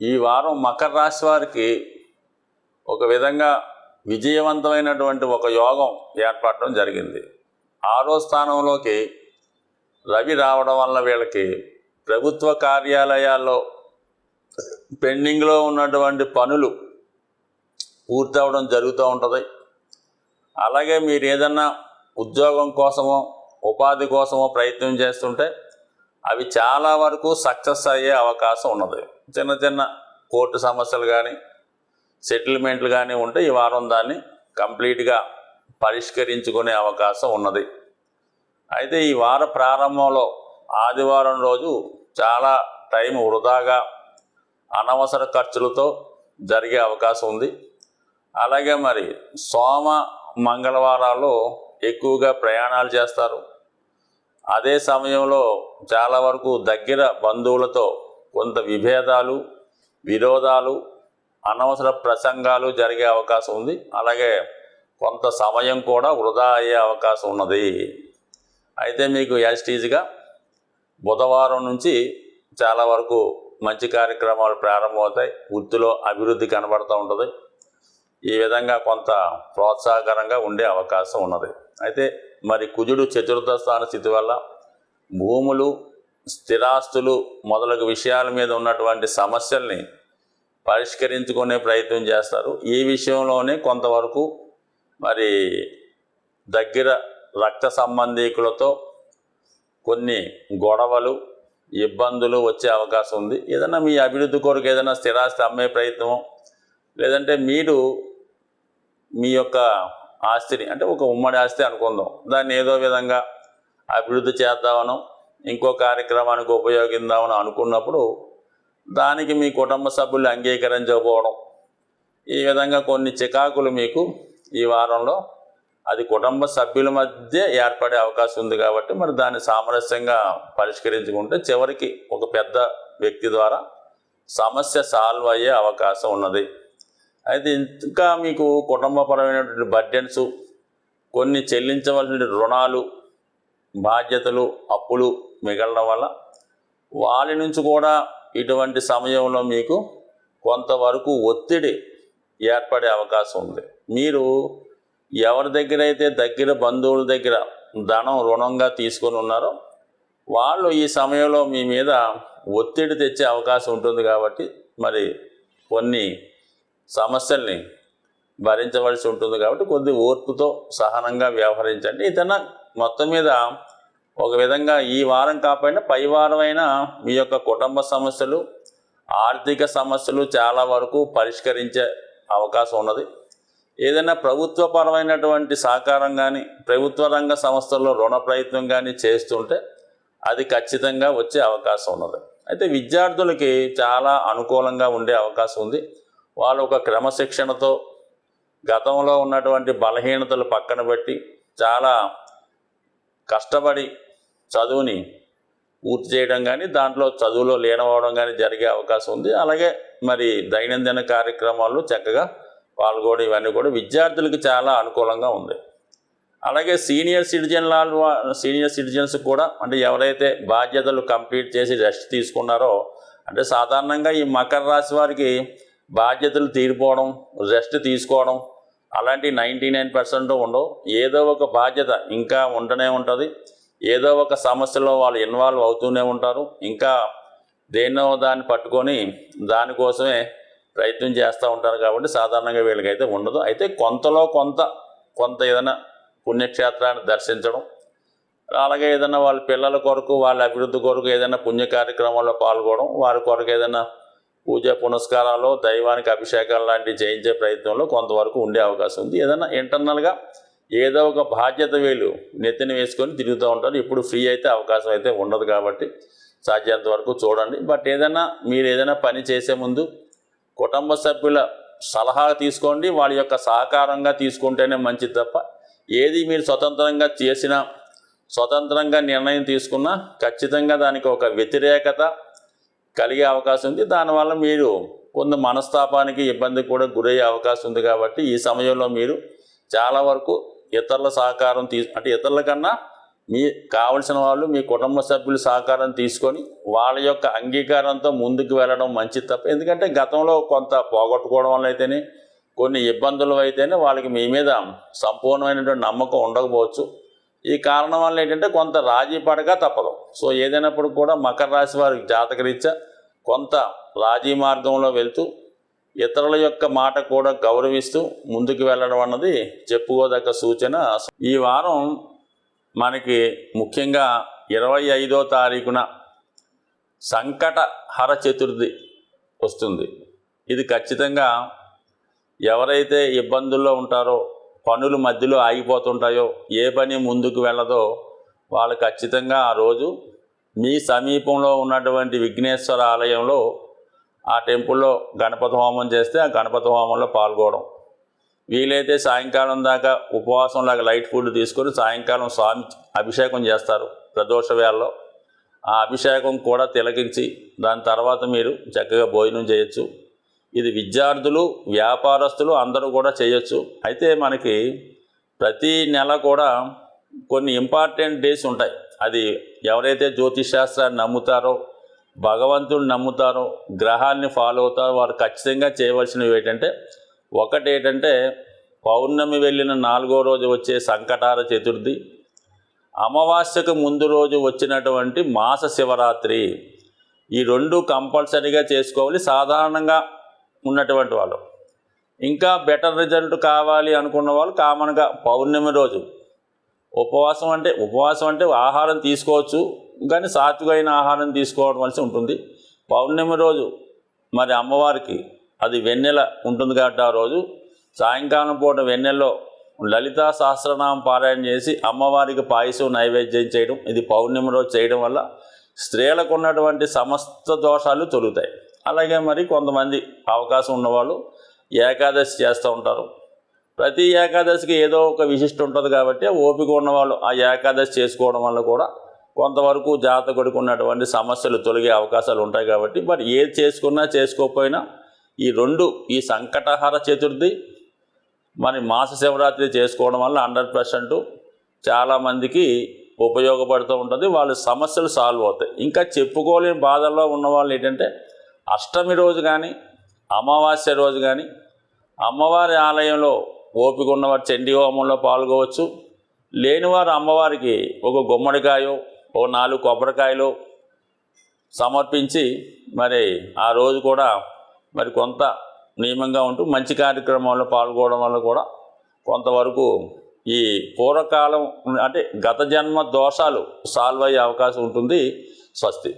ఈ వారం మకర రాశి వారికి ఒక విధంగా విజయవంతమైనటువంటి ఒక యోగం ఏర్పడడం జరిగింది. 6వ స్థానంలోకి రవి రావడం వల్ల వీళ్ళకి ప్రభుత్వ కార్యాలయాల్లో పెండింగ్లో ఉన్నటువంటి పనులు పూర్తి అవ్వడం జరుగుతూ ఉంటుంది. అలాగే మీరు ఏదన్నా ఉద్యోగం కోసమో ఉపాధి కోసమో ప్రయత్నం చేస్తుంటే అవి చాలా వరకు సక్సెస్ అయ్యే అవకాశం ఉన్నది. చిన్న చిన్న కోర్టు సమస్యలు కానీ సెటిల్మెంట్లు కానీ ఉంటే ఈ వారం దాన్ని కంప్లీట్గా పరిష్కరించుకునే అవకాశం ఉన్నది. అయితే ఈ వార ప్రారంభంలో ఆదివారం రోజు చాలా టైం వృధాగా అనవసర ఖర్చులతో జరిగే అవకాశం ఉంది. అలాగే మరి సోమ మంగళవారాల్లో ఎక్కువగా ప్రయాణాలు చేస్తారు. అదే సమయంలో చాలా వరకు దగ్గర బంధువులతో కొంత విభేదాలు, విరోధాలు, అనవసర ప్రసంగాలు జరిగే అవకాశం ఉంది. అలాగే కొంత సమయం కూడా వృధా అయ్యే అవకాశం ఉన్నది. అయితే మీకు యాజిటీజ్గా బుధవారం నుంచి చాలా వరకు మంచి కార్యక్రమాలు ప్రారంభమవుతాయి. వృత్తిలో అభివృద్ధి కనబడుతూ ఉంటుంది. ఈ విధంగా కొంత ప్రోత్సాహకరంగా ఉండే అవకాశం ఉన్నది. అయితే మరి కుజుడు చతుర్థ స్థాన స్థితి వల్ల భూములు, స్థిరాస్తులు మొదలగు విషయాల మీద ఉన్నటువంటి సమస్యల్ని పరిష్కరించుకునే ప్రయత్నం చేస్తారు. ఈ విషయంలోనే కొంతవరకు మరి దగ్గర రక్త సంబంధీకులతో కొన్ని గొడవలు, ఇబ్బందులు వచ్చే అవకాశం ఉంది. ఏదైనా మీ అభివృద్ధి కొరకు ఏదైనా స్థిరాస్తి అమ్మే ప్రయత్నం, లేదంటే మీరు మీ యొక్క ఆస్తిని, అంటే ఒక ఉమ్మడి ఆస్తి అనుకుందాం, దాన్ని ఏదో విధంగా అభివృద్ధి చేద్దామనో ఇంకో కార్యక్రమానికి ఉపయోగిద్దామని అనుకున్నప్పుడు దానికి మీ కుటుంబ సభ్యులు అంగీకరించకపోవడం, ఈ విధంగా కొన్ని చికాకులు మీకు ఈ వారంలో అది కుటుంబ సభ్యుల మధ్య ఏర్పడే అవకాశం ఉంది. కాబట్టి మరి దాన్ని సామరస్యంగా పరిష్కరించుకుంటే చివరికి ఒక పెద్ద వ్యక్తి ద్వారా సమస్య సాల్వ్ అయ్యే అవకాశం ఉన్నది. అయితే ఇంకా మీకు కుటుంబపరమైనటువంటి బర్డెన్స్, కొన్ని చెల్లించవలసిన రుణాలు, బాధ్యతలు, అప్పులు మిగలడం వల్ల వాళ్ళ నుంచి కూడా ఇటువంటి సమయంలో మీకు కొంతవరకు ఒత్తిడి ఏర్పడే అవకాశం ఉంది. మీరు ఎవరి దగ్గర అయితే దగ్గర బంధువుల దగ్గర ధనం రుణంగా తీసుకొని ఉన్నారో వాళ్ళు ఈ సమయంలో మీ మీద ఒత్తిడి తెచ్చే అవకాశం ఉంటుంది. కాబట్టి మరి కొన్ని సమస్యల్ని భరించవలసి ఉంటుంది. కాబట్టి కొద్ది ఓర్పుతో సహనంగా వ్యవహరించండి. ఇతను మొత్తం మీద ఒక విధంగా ఈ వారం కాకపోయినా పై వారం అయినా మీ యొక్క కుటుంబ సమస్యలు, ఆర్థిక సమస్యలు చాలా వరకు పరిష్కరించే అవకాశం ఉన్నది. ఏదైనా ప్రభుత్వపరమైనటువంటి సహకారం కానీ ప్రభుత్వ రంగ సంస్థల్లో రుణ ప్రయత్నం కానీ చేస్తుంటే అది ఖచ్చితంగా వచ్చే అవకాశం ఉన్నది. అయితే విద్యార్థులకి చాలా అనుకూలంగా ఉండే అవకాశం ఉంది. వాళ్ళు ఒక క్రమశిక్షణతో గతంలో ఉన్నటువంటి బలహీనతలు పక్కన పెట్టి చాలా కష్టపడి చదువుని పూర్తి చేయడం కానీ దాంట్లో చదువులో లీనమవడం కానీ జరిగే అవకాశం ఉంది. అలాగే మరి దైనందిన కార్యక్రమాల్లో చక్కగా పాల్గొనడం, ఇవన్నీ కూడా విద్యార్థులకి చాలా అనుకూలంగా ఉంది. అలాగే సీనియర్ సిటిజన్స్ కూడా, అంటే ఎవరైతే బాధ్యతలు కంప్లీట్ చేసి రెస్ట్ తీసుకున్నారో, అంటే సాధారణంగా ఈ మకర రాశి వారికి బాధ్యతలు తీరిపోవడం, రెస్ట్ తీసుకోవడం అలాంటి 99% ఉండవు. ఏదో ఒక బాధ్యత ఇంకా ఉండనే ఉంటుంది. ఏదో ఒక సమస్యలో వాళ్ళు ఇన్వాల్వ్ అవుతూనే ఉంటారు. ఇంకా దేన్నో దాన్ని పట్టుకొని దానికోసమే ప్రయత్నం చేస్తూ ఉంటారు. కాబట్టి సాధారణంగా వీళ్ళకైతే ఉండదు. అయితే కొంతలో కొంత ఏదైనా పుణ్యక్షేత్రాన్ని దర్శించడం, అలాగే ఏదైనా వాళ్ళ పిల్లల కొరకు, వాళ్ళ అభివృద్ధి కొరకు ఏదైనా పుణ్య కార్యక్రమాల్లో పాల్గొనడం, వారి కొరకు ఏదైనా పూజ పునస్కారాలు, దైవానికి అభిషేకాలు లాంటివి చేయించే ప్రయత్నంలో కొంతవరకు ఉండే అవకాశం ఉంది. ఏదైనా ఇంటర్నల్గా ఏదో ఒక బాధ్యత వీళ్ళు నెత్తిన వేసుకొని తిరుగుతూ ఉంటారు. ఇప్పుడు ఫ్రీ అయితే అవకాశం అయితే ఉండదు. కాబట్టి సాధ్యంత వరకు చూడండి. బట్ మీరు ఏదైనా పని చేసే ముందు కుటుంబ సభ్యుల సలహా తీసుకోండి. వాళ్ళ యొక్క సహకారంగా తీసుకుంటేనే మంచిది తప్ప ఏది మీరు స్వతంత్రంగా చేసినా, స్వతంత్రంగా నిర్ణయం తీసుకున్నా ఖచ్చితంగా దానికి ఒక వ్యతిరేకత కలిగే అవకాశం ఉంది. దానివల్ల మీరు కొంత మనస్తాపానికి, ఇబ్బందికి కూడా గురయ్యే అవకాశం ఉంది. కాబట్టి ఈ సమయంలో మీరు చాలా వరకు ఇతరుల సహకారం అంటే ఇతరుల కన్నా మీ కావలసిన వాళ్ళు మీ కుటుంబ సభ్యుల సహకారం తీసుకొని వాళ్ళ యొక్క అంగీకారంతో ముందుకు వెళ్ళడం మంచిది తప్ప, ఎందుకంటే గతంలో కొంత పోగొట్టుకోవడం వల్ల అయితేనే, కొన్ని ఇబ్బందులు అయితేనే వాళ్ళకి మీ మీద సంపూర్ణమైనటువంటి నమ్మకం ఉండకపోవచ్చు. ఈ కారణం వల్ల ఏంటంటే కొంత రాజీ పడక తప్పదు. సో ఏదైనప్పుడు కూడా మకర రాశి వారికి జాతకరీత్యా కొంత రాజీ మార్గంలో వెళ్తూ ఇతరుల యొక్క మాట కూడా గౌరవిస్తూ ముందుకు వెళ్ళడం అన్నది చెప్పుకోదగ్గ సూచన. ఈ వారం మనకి ముఖ్యంగా 25వ తారీఖున సంకటహర చతుర్థి వస్తుంది. ఇది ఖచ్చితంగా ఎవరైతే ఇబ్బందుల్లో ఉంటారో, పనులు మధ్యలో ఆగిపోతుంటాయో, ఏ పని ముందుకు వెళ్ళదో వాళ్ళు ఖచ్చితంగా ఆ రోజు మీ సమీపంలో ఉన్నటువంటి విఘ్నేశ్వర ఆలయంలో ఆ టెంపుల్లో గణపతి హోమం చేస్తే ఆ గణపతి హోమంలో పాల్గొనడం, వీలైతే సాయంకాలం దాకా ఉపవాసంలాగా లైట్ ఫుడ్ తీసుకొని సాయంకాలం స్వామి అభిషేకం చేస్తారు ప్రదోష వేళలో. ఆ అభిషేకం కూడా తిలకించి దాని తర్వాత మీరు చక్కగా భోజనం చేయొచ్చు. ఇది విద్యార్థులు, వ్యాపారస్తులు అందరూ కూడా చేయొచ్చు. అయితే మనకి ప్రతి నెల కూడా కొన్ని ఇంపార్టెంట్ డేస్ ఉంటాయి. అది ఎవరైతే జ్యోతిష్ శాస్త్రాన్ని నమ్ముతారో, భగవంతుడిని నమ్ముతారో, గ్రహాన్ని ఫాలో అవుతారో వారు ఖచ్చితంగా చేయవలసినవి ఏంటంటే, ఒకటేంటంటే పౌర్ణమి వెళ్ళిన 4వ రోజు వచ్చే సంకటహర చతుర్థి, అమావాస్యకు ముందు రోజు వచ్చినటువంటి మాస శివరాత్రి. ఈ రెండు కంపల్సరీగా చేసుకోవాలి సాధారణంగా ఉన్నటువంటి వాళ్ళు. ఇంకా బెటర్ రిజల్ట్ కావాలి అనుకున్న వాళ్ళు కామన్గా పౌర్ణమి రోజు ఉపవాసం అంటే ఆహారం తీసుకోవచ్చు, కానీ సాత్వికమైన ఆహారం తీసుకోవడం ఉంటుంది. పౌర్ణమి రోజు మరి అమ్మవారికి అది వెన్నెల ఉంటుంది కాబట్టి ఆ రోజు సాయంకాలం పూట వెన్నెల్లో లలితా సహస్రనామం పారాయణ చేసి అమ్మవారికి పాయసం నైవేద్యం చేయడం, ఇది పౌర్ణమి రోజు చేయడం వల్ల స్త్రీలకు ఉన్నటువంటి సమస్త దోషాలు తొలుగుతాయి. అలాగే మరి కొంతమంది అవకాశం ఉన్నవాళ్ళు ఏకాదశి చేస్తూ ఉంటారు. ప్రతి ఏకాదశికి ఏదో ఒక విశిష్ట ఉంటుంది కాబట్టి ఓపిక ఉన్నవాళ్ళు ఆ ఏకాదశి చేసుకోవడం వల్ల కూడా కొంతవరకు జాతకుడికి ఉన్నటువంటి సమస్యలు తొలగే అవకాశాలు ఉంటాయి. కాబట్టి మరి ఏది చేసుకున్నా చేసుకోకపోయినా ఈ సంకటహర చతుర్థి మరి మాస శివరాత్రి చేసుకోవడం వల్ల 100% చాలామందికి ఉపయోగపడుతూ ఉంటుంది. వాళ్ళ సమస్యలు సాల్వ్ అవుతాయి. ఇంకా చెప్పుకోలేని బాధల్లో ఉన్నవాళ్ళు ఏంటంటే అష్టమి రోజు కానీ అమావాస్య రోజు కానీ అమ్మవారి ఆలయంలో ఓపిక ఉన్నవారు చండీ హోమంలో పాల్గొవచ్చు. లేనివారు అమ్మవారికి ఒక గుమ్మడికాయో ఒక 4 కొబ్బరికాయలు సమర్పించి మరి ఆ రోజు కూడా మరి కొంత నియమంగా ఉంటూ మంచి కార్యక్రమాల్లో పాల్గొనడం వల్ల కూడా కొంతవరకు ఈ పూర్వకాలం అంటే గత జన్మ దోషాలు సాల్వ్ అయ్యే అవకాశం ఉంటుంది. స్వస్తి.